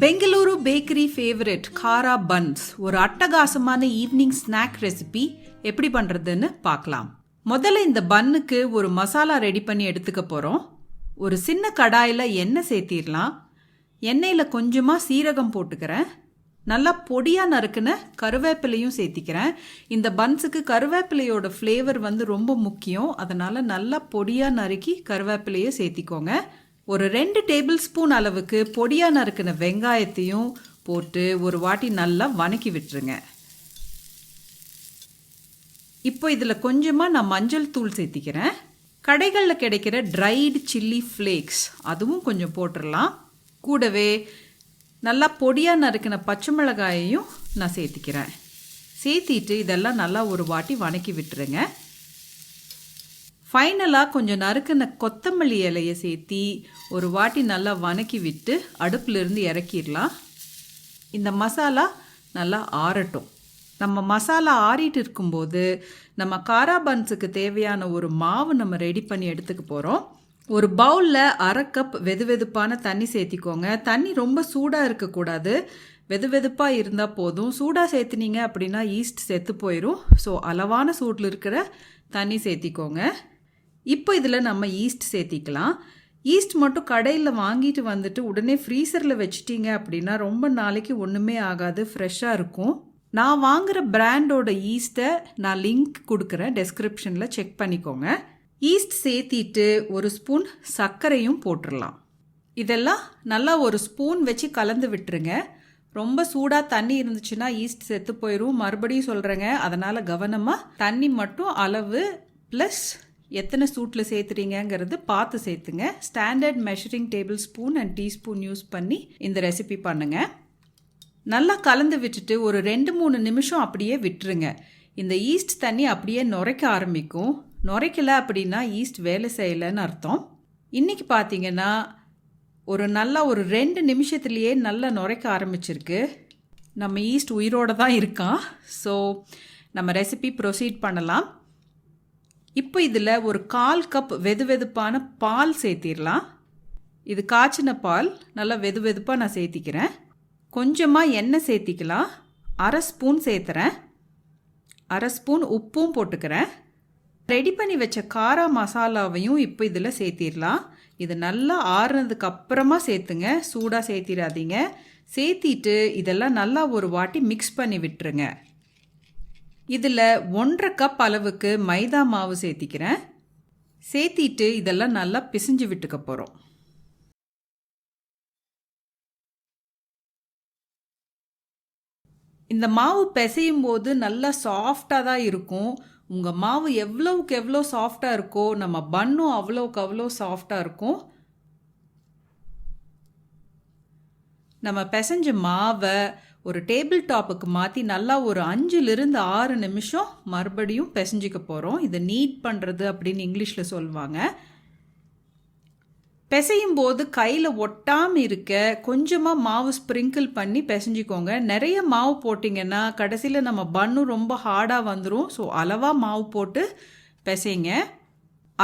Bengaluru bakery favorite Khara Buns ஒரு அட்டகாசமான evening snack recipe எப்படி பண்றதுன்னு பார்க்கலாம். முதல்ல இந்த பன்னுக்கு ஒரு மசாலா ரெடி பண்ணி எடுத்துக்க போறோம். ஒரு சின்ன கடாயில எண்ணெய் சேர்த்திடலாம். எண்ணெயில கொஞ்சமா சீரகம் போட்டுக்கிறேன். நல்லா பொடியா நறுக்குன கருவேப்பிலையும் சேர்த்திக்கிறேன். இந்த பன்ஸுக்கு கருவேப்பிலையோட ஃப்ளேவர் ரொம்ப முக்கியம். அதனால நல்லா பொடியா நறுக்கி கருவேப்பிலையை சேர்த்திக்கோங்க. ஒரு 2 டேபிள் ஸ்பூன் அளவுக்கு பொடியா நறுக்கின வெங்காயத்தையும் போட்டு ஒரு வாட்டி நல்லா வணக்கி விட்டுருங்க. இப்போ இதில் கொஞ்சமாக நான் மஞ்சள் தூள் சேர்த்திக்கிறேன். கடைகளில் கிடைக்கிற ட்ரைடு சில்லி ஃப்ளேக்ஸ் அதுவும் கொஞ்சம் போட்டுடலாம். கூடவே நல்லா பொடியாக நறுக்கின பச்சை மிளகாயையும் நான் சேர்த்திக்கிறேன். சேர்த்திட்டு இதெல்லாம் நல்லா ஒரு வாட்டி வணக்கி விட்டுருங்க. ஃபைனலாக கொஞ்சம் நறுக்கின கொத்தமல்லி இலையை சேர்த்தி ஒரு வாட்டி நல்லா வணக்கி விட்டு அடுப்பிலிருந்து இறக்கிடலாம். இந்த மசாலா நல்லா ஆறட்டும். நம்ம மசாலா ஆறிட்டு இருக்கும்போது நம்ம காரா பன்ஸுக்கு தேவையான ஒரு மாவு நம்ம ரெடி பண்ணி எடுத்துக்க போகிறோம். ஒரு பவுலில் 1/2 கப் வெதுவெதுப்பான தண்ணி சேர்த்திக்கோங்க. தண்ணி ரொம்ப சூடாக இருக்கக்கூடாது, வெதுவெதுப்பாக இருந்தால் போதும். சூடாக சேர்த்துனீங்க அப்படின்னா ஈஸ்ட் செத்து போயிடும். ஸோ அளவான சூட்டில் இருக்கிற தண்ணி சேர்த்திக்கோங்க. இப்போ இதில் நம்ம ஈஸ்ட் சேர்த்திக்கலாம். ஈஸ்ட் மட்டும் கடையில் வாங்கிட்டு வந்துட்டு உடனே ஃப்ரீசரில் வச்சிட்டிங்க அப்படின்னா ரொம்ப நாளைக்கு ஒன்றுமே ஆகாது, ஃப்ரெஷ்ஷாக இருக்கும். நான் வாங்குகிற பிராண்டோட ஈஸ்ட்டை நான் லிங்க் கொடுக்குறேன், டெஸ்கிரிப்ஷனில் செக் பண்ணிக்கோங்க. ஈஸ்ட் சேர்த்திட்டு ஒரு ஸ்பூன் சர்க்கரையும் போட்டுடலாம். இதெல்லாம் நல்லா ஒரு ஸ்பூன் வச்சு கலந்து விட்டுருங்க. ரொம்ப சூடாக தண்ணி இருந்துச்சுன்னா ஈஸ்ட் செத்து போயிடும். மறுபடியும் சொல்கிறேங்க, அதனால் கவனமாக தண்ணி மட்டும் அளவு ப்ளஸ் எத்தனை சூட்டில் சேர்த்துறீங்கிறது பார்த்து சேர்த்துங்க. Standard measuring table spoon and teaspoon use பண்ணி இந்த ரெசிபி பண்ணுங்கள். நல்லா கலந்து விட்டுட்டு ஒரு 2-3 நிமிஷம் அப்படியே விட்டுருங்க. இந்த ஈஸ்ட் தண்ணி அப்படியே நுரைக்க ஆரம்பிக்கும். நுரைக்கலை அப்படின்னா ஈஸ்ட் வேலை செய்யலைன்னு அர்த்தம். இன்றைக்கி பார்த்தீங்கன்னா ஒரு 2 நிமிஷத்துலேயே நல்லா நுரைக்க ஆரம்பிச்சிருக்கு. நம்ம ஈஸ்ட் உயிரோடு தான் இருக்கான். ஸோ நம்ம ரெசிபி ப்ரொசீட் பண்ணலாம். இப்போ இதில் ஒரு 1/4 கப் வெதுவெதுப்பான பால் சேர்த்திடலாம். இது காய்ச்சின பால், நல்லா வெதுவெதுப்பாக நான் சேர்த்திக்கிறேன். கொஞ்சமாக எண்ணெய் சேர்த்திக்கலாம். 1/2 ஸ்பூன் சேர்த்துறேன். 1/2 ஸ்பூன் உப்பும் போட்டுக்கிறேன். ரெடி பண்ணி வச்ச காரா மசாலாவையும் இப்போ இதில் சேர்த்திடலாம். இது நல்லா ஆறுனதுக்கு அப்புறமா சேர்த்துங்க, சூடாக சேர்த்திடாதீங்க. சேர்த்திட்டு இதெல்லாம் நல்லா ஒரு வாட்டி மிக்ஸ் பண்ணி விட்டுருங்க. இதில் 1/2 கப் அளவுக்கு மைதா மாவு சேர்த்திக்கிறேன். சேர்த்திட்டு இதெல்லாம் நல்லா பிசைஞ்சு விட்டுக்க போகிறோம். இந்த மாவு பிசையும் போது நல்லா சாஃப்டாக தான் இருக்கும். உங்கள் மாவு எவ்வளவுக்கு எவ்வளோ சாஃப்டாக இருக்கோ நம்ம பன்னும் அவ்வளோக்கு அவ்வளோ சாஃப்டாக இருக்கும். நம்ம பிசைஞ்ச மாவை ஒரு டேபிள் டாப்புக்கு மாற்றி நல்லா ஒரு 5-6 நிமிஷம் மறுபடியும் பிசைஞ்சிக்க போகிறோம். இதை நீட் பண்ணுறது அப்படின்னு இங்கிலீஷில் சொல்லுவாங்க. பிசையும் போது கையில் ஒட்டாமல் இருக்க கொஞ்சமாக மாவு ஸ்ப்ரிங்கிள் பண்ணி பிசைஞ்சிக்கோங்க. நிறைய மாவு போட்டிங்கன்னா கடைசியில் நம்ம பன்னு ரொம்ப ஹார்டாக வந்துடும். ஸோ அளவாக மாவு போட்டு பிசைங்க.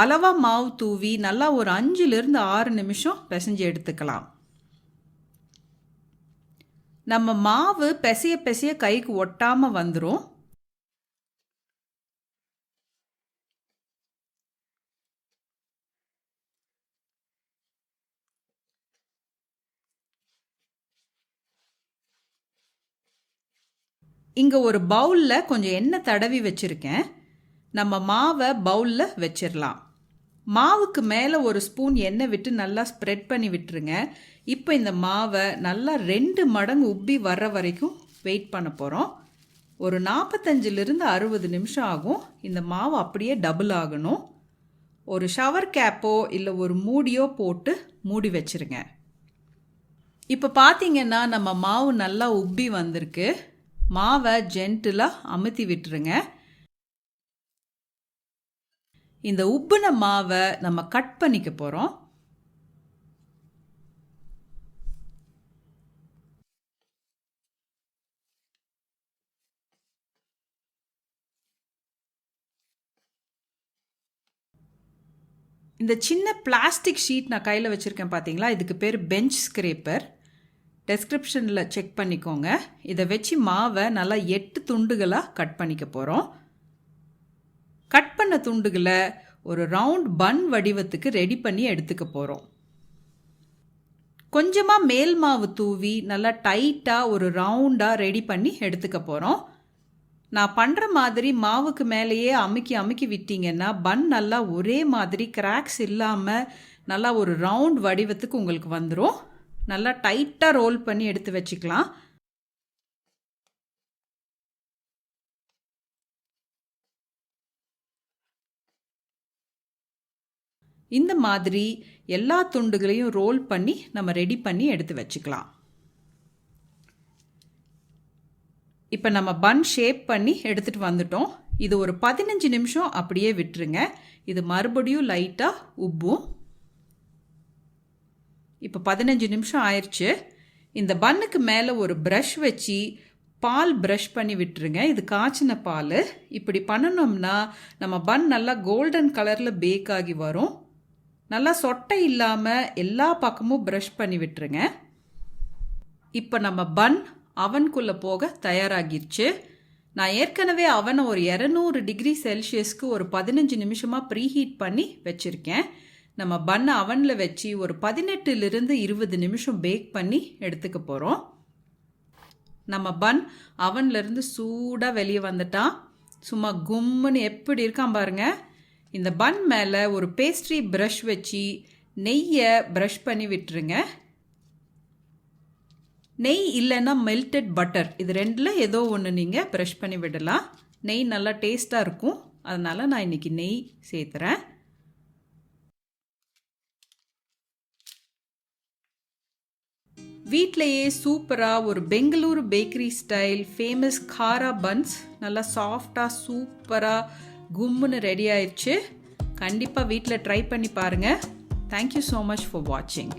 அளவாக மாவு தூவி நல்லா ஒரு 5-6 நிமிஷம் பிசைஞ்சு எடுத்துக்கலாம். நம்ம மாவு பிசைய பிசைய கைக்கு ஒட்டாமல் வந்துடும். இங்கே ஒரு பவுலில் கொஞ்சம் எண்ணெய் தடவி வச்சுருக்கேன். நம்ம மாவை பவுலில் வச்சிடலாம். மாவுக்கு மேலே ஒரு ஸ்பூன் எண்ணெய் விட்டு நல்லா ஸ்ப்ரெட் பண்ணி விட்டுருங்க. இப்போ இந்த மாவை நல்லா 2 மடங்கு உப்பி வர்ற வரைக்கும் வெயிட் பண்ண போகிறோம். ஒரு 45-60 நிமிஷம் ஆகும். இந்த மாவு அப்படியே டபுள் ஆகணும். ஒரு ஷவர் கேப்போ இல்லை ஒரு மூடியோ போட்டு மூடி வச்சுருங்க. இப்போ பார்த்தீங்கன்னா நம்ம மாவு நல்லா உப்பி வந்திருக்கு. மாவை ஜென்டிலாக அமுத்தி விட்டுருங்க. இந்த உப்புன மாவை நம்ம கட் பண்ணிக்க போகிறோம். இந்த சின்ன பிளாஸ்டிக் ஷீட் நான் கையில் வச்சுருக்கேன் பார்த்தீங்களா, இதுக்கு பேர் பெஞ்ச் ஸ்க்ரேப்பர். டெஸ்கிரிப்ஷனில் செக் பண்ணிக்கோங்க. இதை வச்சு மாவை நல்லா 8 துண்டுகளாக கட் பண்ணிக்க போகிறோம். கட் பண்ண துண்டுகளை ஒரு ரவுண்ட் பன் வடிவத்துக்கு ரெடி பண்ணி எடுத்துக்க போகிறோம். கொஞ்சமாக மேல் மாவு தூவி நல்லா டைட்டாக ஒரு ரவுண்டாக ரெடி பண்ணி எடுத்துக்க போகிறோம். நான் பண்ணுற மாதிரி மாவுக்கு மேலேயே அமுக்கி அமுக்கி விட்டீங்கன்னா பன் நல்லா ஒரே மாதிரி கிராக்ஸ் இல்லாமல் நல்லா ஒரு ரவுண்ட் வடிவத்துக்கு உங்களுக்கு வந்துடும். நல்லா டைட்டாக ரோல் பண்ணி எடுத்து வச்சுக்கலாம். இந்த மாதிரி எல்லா துண்டுகளையும் ரோல் பண்ணி நம்ம ரெடி பண்ணி எடுத்து வச்சுக்கலாம். இப்போ நம்ம பன் ஷேப் பண்ணி எடுத்துகிட்டு வந்துட்டோம். இது ஒரு 15 நிமிஷம் அப்படியே விட்டுருங்க. இது மறுபடியும் லைட்டாக உப்பும். இப்போ 15 நிமிஷம் ஆயிடுச்சு. இந்த பன்னுக்கு மேலே ஒரு ப்ரஷ் வச்சு பால் ப்ரஷ் பண்ணி விட்டுருங்க. இது காய்ச்சின பால். இப்படி பண்ணணும்னா நம்ம பன் நல்லா கோல்டன் கலரில் பேக் ஆகி வரும். நல்லா சொட்டை இல்லாமல் எல்லா பக்கமும் ப்ரஷ் பண்ணி விட்டுருங்க. இப்போ நம்ம பன் அவனுக்குள்ளே போக தயாராகிருச்சு. நான் ஏற்கனவே அவனை ஒரு 200 டிகிரி செல்சியஸ்க்கு ஒரு 15 நிமிஷமாக ப்ரீஹீட் பண்ணி வச்சுருக்கேன். நம்ம பன்னை அவனில் வச்சு ஒரு 18லிருந்து 20 நிமிஷம் பேக் பண்ணி எடுத்துக்க போகிறோம். நம்ம பன் அவன்லேருந்து சூடாக வெளியே வந்துட்டான். சும்மா கும்முன்னு எப்படி இருக்கான் பாருங்க. இந்த பன் மேலே ஒரு பேஸ்ட்ரி ப்ரஷ் வச்சு நெய்யை ப்ரஷ் பண்ணி விட்டுருங்க. நெய் இல்லைன்னா மெல்டட் பட்டர், இது ரெண்டில் ஏதோ ஒன்று நீங்கள் ப்ரஷ் பண்ணி விடலாம். நெய் நல்லா டேஸ்ட்டாக இருக்கும். அதனால் நான் இன்றைக்கி நெய் சேர்த்துறேன். வீட்டிலையே சூப்பராக ஒரு பெங்களூரு பேக்கரி ஸ்டைல் ஃபேமஸ் காரா பன்ஸ் நல்லா சாஃப்டாக சூப்பராக கும்முன்னு ரெடி ஆயிடுச்சு. கண்டிப்பாக வீட்டில் ட்ரை பண்ணி பாருங்கள். தேங்க்யூ ஸோ மச் ஃபார் வாட்சிங்.